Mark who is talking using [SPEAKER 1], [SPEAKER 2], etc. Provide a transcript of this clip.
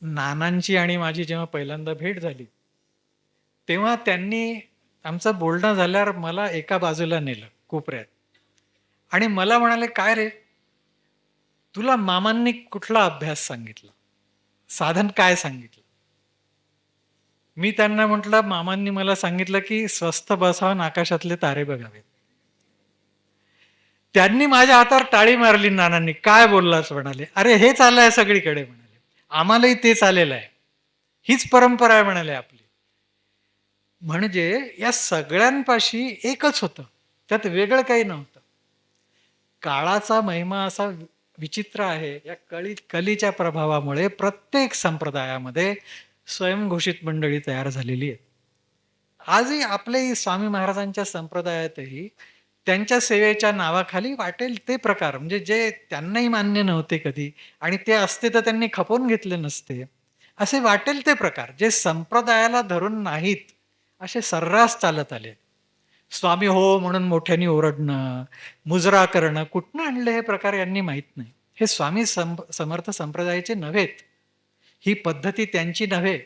[SPEAKER 1] नानांची आणि माझी जेव्हा पहिल्यांदा भेट झाली, तेव्हा त्यांनी आमचं बोलणं झाल्यावर मला एका बाजूला नेलं कोपऱ्यात आणि मला म्हणाले, "काय रे, तुला मामांनी कुठला अभ्यास सांगितला? साधन काय सांगितलं?" मी त्यांना म्हटलं, "मामांनी मला सांगितलं, की स्वस्थ बसावं आणि आकाशातले तारे बघावेत." त्यांनी माझ्या हातावर टाळी मारली नानांनी. "काय बोललास?" म्हणाले. "अरे हेच आलंय सगळीकडे," म्हणाले. "आम्हालाही तेच आलेलं आहे. हीच परंपरा आहे," म्हणाले, "आपली." म्हणजे या सगळ्यांपाशी एकच होतं. त्यात वेगळं काही नव्हतं. काळाचा महिमा असा विचित्र आहे. या कलीच्या प्रभावामुळे प्रत्येक संप्रदायामध्ये स्वयंघोषित मंडळी तयार झालेली आहे. आजही आपले स्वामी महाराजांच्या संप्रदायातही त्यांच्या सेवेच्या नावाखाली वाटेल ते प्रकार म्हणजे जे त्यांनाही मान्य नव्हते कधी आणि ते असते तर त्यांनी खपवून घेतले नसते. असे वाटेल ते प्रकार जे संप्रदायाला धरून नाहीत, असे सर्रास चालत आले. स्वामी हो म्हणून मोठ्याने ओरडणं, मुजरा करणं, कुठनं आणले हे प्रकार यांनी माहीत नाही. हे स्वामी समर्थ संप्रदायाचे नव्हेत. ही पद्धती त्यांची नव्हे.